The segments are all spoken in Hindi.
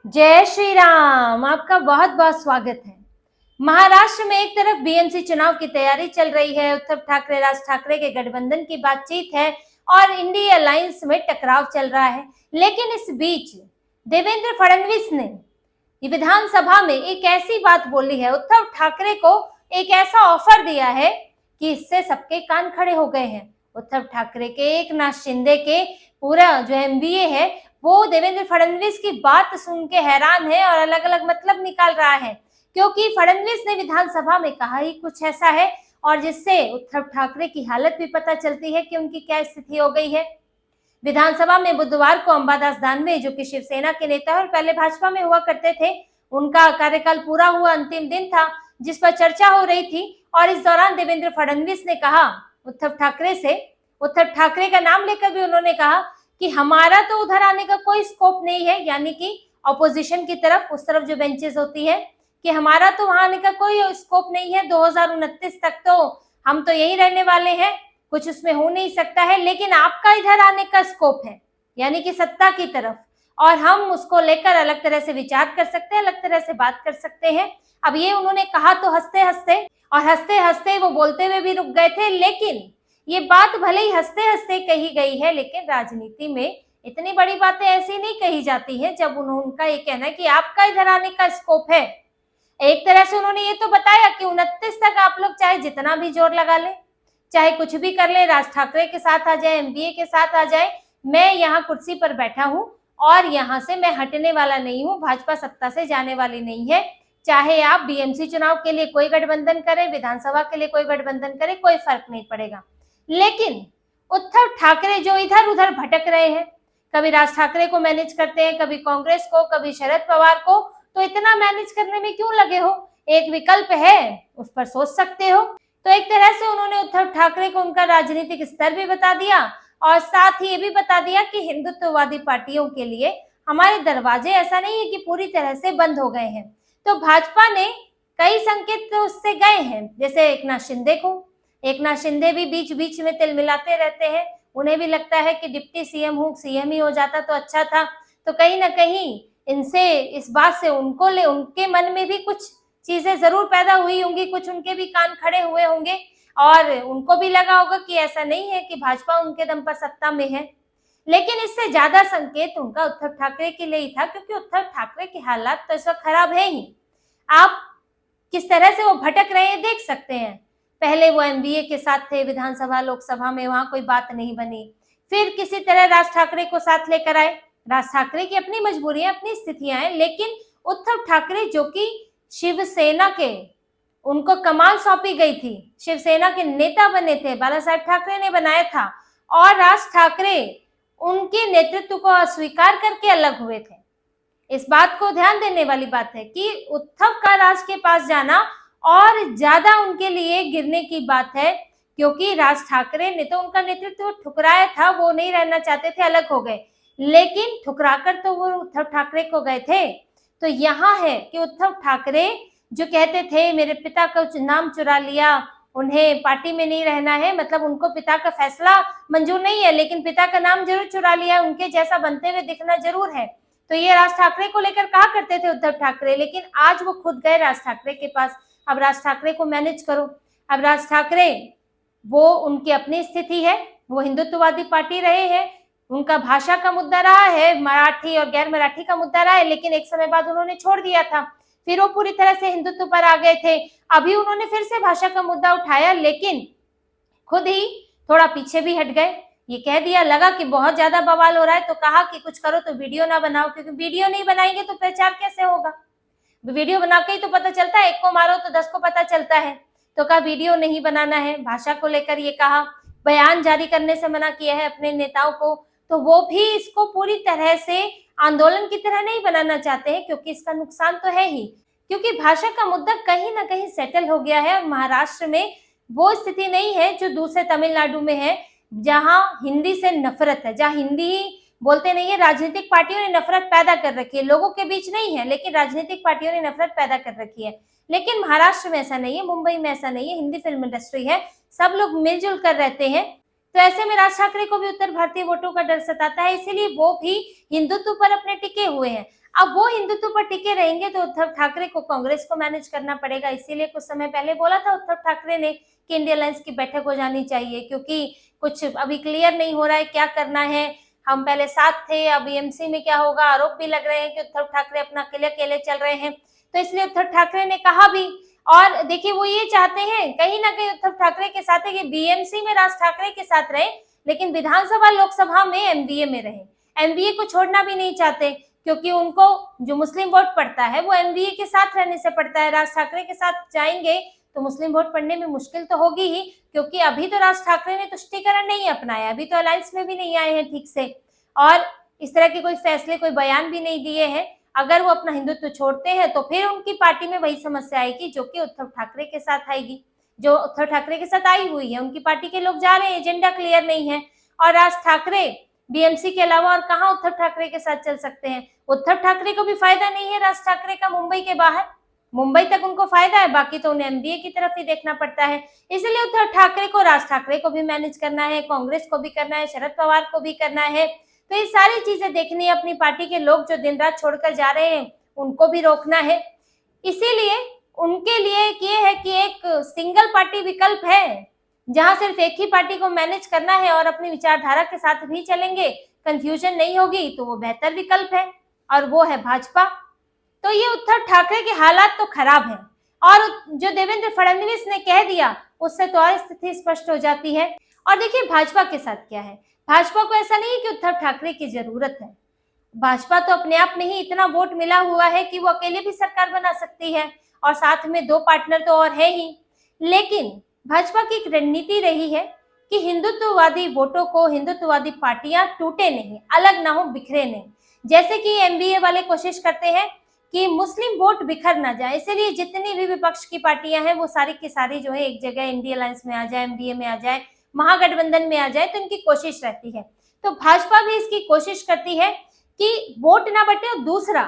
जय श्री राम। आपका बहुत बहुत स्वागत है। महाराष्ट्र में एक तरफ बीएमसी चुनाव की तैयारी चल रही है, उद्धव ठाकरे राज ठाकरे के गठबंधन की बातचीत है और इंडिया अलायंस में टकराव चल रहा है। लेकिन इस बीच देवेंद्र फडणवीस ने विधानसभा में एक ऐसी बात बोली है, उद्धव ठाकरे को एक ऐसा ऑफर दिया है कि इससे सबके कान खड़े हो गए हैं। उद्धव ठाकरे के, एकनाथ शिंदे के पूरा जो एमबीए है वो देवेंद्र फडणवीस की बात सुन के हैरान है और अलग अलग मतलब निकाल रहा है, क्योंकि फडणवीस ने विधानसभा में कहा ही कुछ ऐसा है और जिससे उद्धव ठाकरे की हालत भी पता चलती है कि उनकी क्या स्थिति हो गई है। विधानसभा में बुधवार को अंबादास दानवे, जो कि शिवसेना के नेता और पहले भाजपा में हुआ करते थे, उनका कार्यकाल पूरा हुआ अंतिम दिन था जिस पर चर्चा हो रही थी। और इस दौरान देवेंद्र फडणवीस ने कहा उद्धव ठाकरे से, उद्धव ठाकरे का नाम लेकर भी उन्होंने कहा कि हमारा तो उधर आने का कोई स्कोप नहीं है, यानी कि ऑपोजिशन की तरफ, उस तरफ जो बेंचेस होती है, कि हमारा तो वहां आने का कोई स्कोप नहीं है। 2029 तक तो हम तो यही रहने वाले हैं, कुछ उसमें हो नहीं सकता है, लेकिन आपका इधर आने का स्कोप है, यानी कि सत्ता की तरफ, और हम उसको लेकर अलग तरह से विचार कर सकते हैं, अलग तरह से बात कर सकते हैं। अब ये उन्होंने कहा तो हंसते हंसते वो बोलते हुए भी रुक गए थे। लेकिन ये बात भले ही हंसते हंसते कही गई है, लेकिन राजनीति में इतनी बड़ी बातें ऐसी नहीं कही जाती है जब उनका ये कहना है कि आपका इधर आने का स्कोप है। एक तरह से उन्होंने ये तो बताया कि 29 तक आप लोग चाहे जितना भी जोर लगा ले, चाहे कुछ भी कर ले, राज ठाकरे के साथ आ जाए, एमबीए के साथ आ जाए, मैं यहाँ कुर्सी पर बैठा हूँ और यहाँ से मैं हटने वाला नहीं हूँ, भाजपा सत्ता से जाने वाली नहीं है। चाहे आप बीएमसी चुनाव के लिए कोई गठबंधन करें, विधानसभा के लिए कोई गठबंधन करें, कोई फर्क नहीं पड़ेगा। लेकिन उद्धव ठाकरे जो इधर उधर भटक रहे हैं, कभी राज ठाकरे को मैनेज करते हैं, कभी कांग्रेस को, कभी शरद पवार को, तो इतना मैनेज करने में क्यों लगे हो? एक विकल्प है, उस पर सोच सकते हो। तो एक तरह से उन्होंने उद्धव ठाकरे को उनका राजनीतिक स्तर भी बता दिया और साथ ही ये भी बता दिया कि हिंदुत्ववादी पार्टियों के लिए हमारे दरवाजे ऐसा नहीं है कि पूरी तरह से बंद हो गए हैं। तो भाजपा ने कई संकेत तो उससे गए हैं, जैसे एकनाथ शिंदे भी बीच बीच में तिल मिलाते रहते हैं, उन्हें भी लगता है कि डिप्टी सीएम हूँ, सीएम ही हो जाता तो अच्छा था। तो कहीं ना कहीं इनसे, इस बात से उनके मन में भी कुछ चीजें जरूर पैदा हुई होंगी, कुछ उनके भी कान खड़े हुए होंगे और उनको भी लगा होगा कि ऐसा नहीं है कि भाजपा उनके दम पर सत्ता में है। लेकिन इससे ज्यादा संकेत उनका उद्धव ठाकरे के लिए ही था, क्योंकि उद्धव ठाकरे के हालात तो इस वक्त खराब है ही। आप किस तरह से वो भटक रहे हैं देख सकते हैं। पहले वो एमबीए के साथ थे विधानसभा लोकसभा में, वहां कोई बात नहीं बनी, फिर किसी तरह राज ठाकरे को साथ लेकर आए। राज ठाकरे की अपनी मजबूरियां, अपनी स्थितियां हैं, लेकिन उद्धव ठाकरे जो कि शिवसेना के, उनको कमान सौंपी गई थी, शिवसेना के नेता बने थे, बाला साहेब ठाकरे ने बनाया था, और राज ठाकरे उनके नेतृत्व को अस्वीकार करके अलग हुए थे। इस बात को ध्यान देने वाली बात है कि उद्धव का राज के पास जाना और ज्यादा उनके लिए गिरने की बात है, क्योंकि राज ठाकरे ने तो उनका नेतृत्व ठुकराया था, वो नहीं रहना चाहते थे, अलग हो गए, लेकिन ठुकराकर तो वो उद्धव ठाकरे को गए थे। तो यहाँ है कि उद्धव ठाकरे जो कहते थे मेरे पिता का नाम चुरा लिया, उन्हें पार्टी में नहीं रहना है, मतलब उनको पिता का फैसला मंजूर नहीं है, लेकिन पिता का नाम जरूर चुरा लिया, उनके जैसा बनते हुए दिखना जरूर है। तो ये राज ठाकरे को लेकर कहा करते थे उद्धव ठाकरे, लेकिन आज वो खुद गए राज ठाकरे के पास, अब राज ठाकरे को मैनेज करो। अब राज ठाकरे, वो उनकी अपनी स्थिति है, वो हिंदुत्ववादी पार्टी रहे हैं, उनका भाषा का मुद्दा रहा है, मराठी और गैर मराठी का मुद्दा रहा है, लेकिन एक समय बाद उन्होंने छोड़ दिया था, फिर वो पूरी तरह से हिंदुत्व पर आ गए थे। अभी उन्होंने फिर से भाषा का मुद्दा उठाया, लेकिन खुद ही थोड़ा पीछे भी हट गए। ये कह दिया, लगा कि बहुत ज्यादा बवाल हो रहा है, तो कहा कि कुछ करो तो वीडियो ना बनाओ, क्योंकि वीडियो नहीं बनाएंगे तो प्रचार कैसे होगा? वीडियो बना के ही तो पता चलता है, एक को मारो तो 10 को पता चलता है। तो कहा वीडियो नहीं बनाना है, भाषा को लेकर ये कहा, बयान जारी करने से मना किया है अपने नेताओं को, तो वो भी इसको पूरी तरह से आंदोलन की तरह नहीं बनाना चाहते हैं, क्योंकि इसका नुकसान तो है ही, क्योंकि भाषा का मुद्दा कहीं ना कहीं सेटल हो गया है और महाराष्ट्र में वो स्थिति नहीं है जो दूसरे तमिलनाडु में है, जहां हिंदी से नफरत है, जहां हिंदी ही बोलते नहीं है। राजनीतिक पार्टियों ने नफरत पैदा कर रखी है, लोगों के बीच नहीं है, लेकिन राजनीतिक पार्टियों ने नफरत पैदा कर रखी है। लेकिन महाराष्ट्र में ऐसा नहीं है, मुंबई में ऐसा नहीं है, हिंदी फिल्म इंडस्ट्री है, सब लोग मिलजुल कर रहते हैं। तो ऐसे में राज ठाकरे को भी उत्तर भारतीय वोटों का डर सताता है, इसीलिए वो भी हिंदुत्व पर अपने टिके हुए हैं। अब वो हिंदुत्व पर टिके रहेंगे तो उद्धव ठाकरे को कांग्रेस को मैनेज करना पड़ेगा। इसीलिए कुछ समय पहले बोला था उद्धव ठाकरे ने कि इंडिया अलायंस की बैठक हो जानी चाहिए, क्योंकि कुछ अभी क्लियर नहीं हो रहा है क्या करना है। हम पहले साथ थे, अब बीएमसी में क्या होगा, आरोप भी लग रहे हैं कि उद्धव ठाकरे अपना अकेले अकेले चल रहे हैं। तो इसलिए उद्धव ठाकरे ने कहा भी, और देखिए वो ये चाहते हैं कहीं ना कहीं उद्धव ठाकरे के साथ है कि बीएमसी में राज ठाकरे के साथ रहे, लेकिन विधानसभा लोकसभा में एमवीए में रहे। एमवीए को छोड़ना भी नहीं चाहते, क्योंकि उनको जो मुस्लिम वोट पड़ता है वो एमवीए के साथ रहने से पड़ता है। राज ठाकरे के साथ जाएंगे तो मुस्लिम वोट पड़ने में मुश्किल तो होगी ही, क्योंकि अभी तो राज ठाकरे ने तुष्टीकरण नहीं अपनाया, अभी तो अलायंस में भी नहीं आए हैं ठीक से, और इस तरह के कोई फैसले, कोई बयान भी नहीं दिए हैं। अगर वो अपना हिंदुत्व छोड़ते हैं तो फिर उनकी पार्टी में वही समस्या आएगी जो कि उद्धव ठाकरे के साथ आएगी, जो उद्धव ठाकरे के साथ आई हुई है। उनकी पार्टी के लोग जा रहे हैं, एजेंडा क्लियर नहीं है, और राज ठाकरे बीएमसी के अलावा और कहां उद्धव ठाकरे के साथ चल सकते हैं। उद्धव ठाकरे को भी फायदा नहीं है राज ठाकरे का मुंबई के बाहर, मुंबई तक उनको फायदा है, बाकी तो उन्हें एमबीए की तरफ ही देखना पड़ता है। इसलिए उद्धव ठाकरे को, राज ठाकरे को भी मैनेज करना है, कांग्रेस को भी करना है, शरद पवार को भी करना है। तो ये सारी चीजें देखनी है। अपनी पार्टी के लोग जो दिन रात छोड़कर जा रहे हैं उनको भी रोकना है। इसीलिए उनके लिए ये है कि एक सिंगल पार्टी विकल्प है, जहां सिर्फ एक ही पार्टी को मैनेज करना है और अपनी विचारधारा के साथ भी चलेंगे, कंफ्यूजन नहीं होगी, तो वो बेहतर विकल्प है, और वो है भाजपा। तो ये उद्धव ठाकरे के हालात तो खराब हैं, और जो देवेंद्र फडणवीस ने कह दिया उससे तो और स्थिति स्पष्ट हो जाती है। और देखिए भाजपा के साथ क्या है, भाजपा को ऐसा नहीं है कि उद्धव ठाकरे की जरूरत है। भाजपा तो अपने आप में ही इतना वोट मिला हुआ है कि वो अकेले भी सरकार बना सकती है, और साथ में दो पार्टनर तो और है ही। लेकिन भाजपा की एक रणनीति रही है कि हिंदुत्ववादी वोटों को, हिंदुत्ववादी पार्टियां टूटे नहीं, अलग ना हो, बिखरे नहीं। जैसे कि एमबीए वाले कोशिश करते हैं कि मुस्लिम वोट बिखर ना जाए, इसलिए जितनी भी विपक्ष की पार्टियां हैं वो सारी की सारी जो है एक जगह इंडिया अलायंस में आ जाए, एमबीए में आ जाए, महागठबंधन में आ जाए, तो इनकी कोशिश रहती है। तो भाजपा भी इसकी कोशिश करती है कि वोट ना बटे। और दूसरा,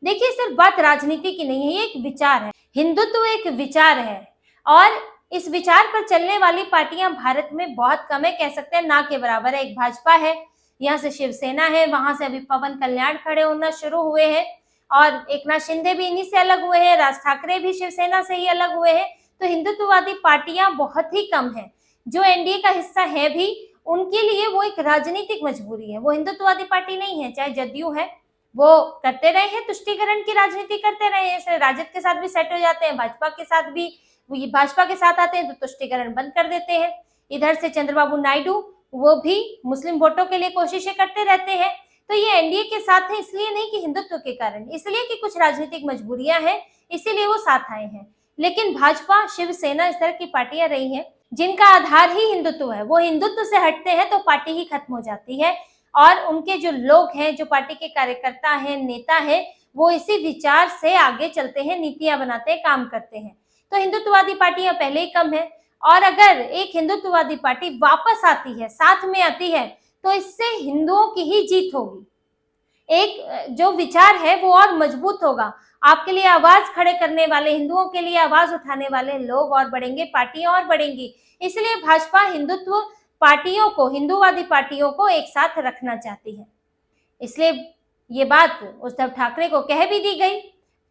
देखिए सिर्फ बात राजनीति की नहीं है, ये एक विचार है, हिंदुत्व एक विचार है, और इस विचार पर चलने वाली पार्टियां भारत में बहुत कम है, कह सकते हैं ना के बराबर है। एक भाजपा है, यहाँ से शिवसेना है, वहां से अभी पवन कल्याण खड़े होना शुरू हुए हैं, और एकनाथ शिंदे भी इन्हीं से अलग हुए हैं, राज ठाकरे भी शिवसेना से ही अलग हुए हैं। तो हिंदुत्ववादी पार्टियां बहुत ही कम है। जो एनडीए का हिस्सा है भी, उनके लिए वो एक राजनीतिक मजबूरी है, वो हिंदुत्ववादी पार्टी नहीं है। चाहे जदयू है, वो करते रहे हैं, तुष्टीकरण की राजनीति करते रहे हैं, राजद के साथ भी सेट हो जाते हैं, भाजपा के साथ भी, भाजपा के साथ आते हैं तो तुष्टीकरण बंद कर देते हैं। इधर से चंद्रबाबू नायडू, वो भी मुस्लिम वोटों के लिए कोशिशें करते रहते हैं। तो ये एनडीए के साथ है, इसलिए नहीं कि हिंदुत्व के कारण, इसलिए कि कुछ राजनीतिक मजबूरियां हैं, इसीलिए वो साथ आए हैं। लेकिन भाजपा, शिवसेना इस तरह की पार्टियां रही हैं जिनका आधार ही हिंदुत्व है। वो हिंदुत्व से हटते हैं तो पार्टी ही खत्म हो जाती है, और उनके जो लोग हैं, जो पार्टी के कार्यकर्ता हैं, नेता हैं, वो इसी विचार से आगे चलते हैं, नीतियां बनाते हैं, काम करते हैं। तो हिंदुत्ववादी पार्टियां पहले ही कम है, और अगर एक हिंदुत्ववादी पार्टी वापस आती है, साथ में आती है, तो इससे हिंदुओं की ही जीत होगी। एक जो विचार है वो और मजबूत होगा, आपके लिए आवाज खड़े करने वाले, हिंदुओं के लिए आवाज उठाने वाले लोग और बढ़ेंगे, पार्टियां और बढ़ेंगी। इसलिए भाजपा हिंदुत्व पार्टियों को, हिंदुवादी पार्टियों को एक साथ रखना चाहती है। इसलिए ये बात उद्धव ठाकरे को कह भी दी गई,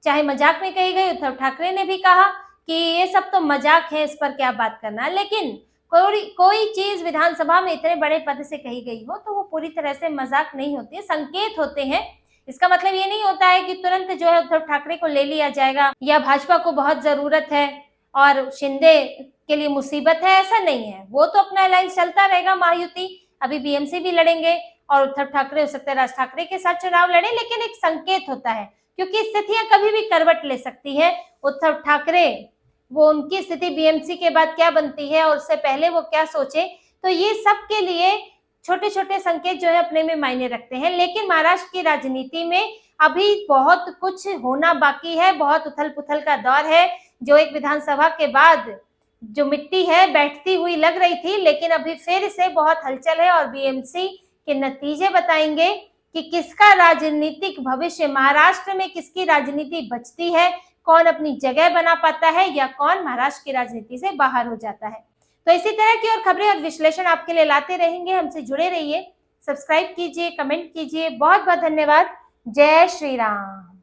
चाहे मजाक में कही गई। उद्धव ठाकरे ने भी कहा कि ये सब तो मजाक है, इस पर क्या बात करना है। लेकिन कोई चीज विधानसभा में इतने बड़े पद से कही गई हो तो वो पूरी तरह से मजाक नहीं होती है, संकेत होते हैं। इसका मतलब ये नहीं होता है कि तुरंत जो है उद्धव ठाकरे को ले लिया जाएगा, या भाजपा को बहुत जरूरत है और शिंदे के लिए मुसीबत है, ऐसा नहीं है। वो तो अपना अलायंस चलता रहेगा, महायुति, अभी बीएमसी भी लड़ेंगे, और उद्धव ठाकरे हो सकता है राज ठाकरे के साथ चुनाव लड़े। लेकिन एक संकेत होता है, क्योंकि स्थितियां कभी भी करवट ले सकती है। उद्धव ठाकरे, वो उनकी स्थिति बीएमसी के बाद क्या बनती है और उससे पहले वो क्या सोचे, तो ये सब के लिए छोटे छोटे संकेत जो है अपने में मायने रखते हैं। लेकिन महाराष्ट्र की राजनीति में अभी बहुत कुछ होना बाकी है, बहुत उथल पुथल का दौर है। जो एक विधानसभा के बाद जो मिट्टी है बैठती हुई लग रही थी, लेकिन अभी फिर से बहुत हलचल है, और बीएमसी के नतीजे बताएंगे कि किसका राजनीतिक भविष्य, महाराष्ट्र में किसकी राजनीति बचती है, कौन अपनी जगह बना पाता है, या कौन महाराष्ट्र की राजनीति से बाहर हो जाता है। तो इसी तरह की और खबरें और विश्लेषण आपके लिए लाते रहेंगे। हमसे जुड़े रहिए, सब्सक्राइब कीजिए, कमेंट कीजिए। बहुत बहुत धन्यवाद। जय श्री राम।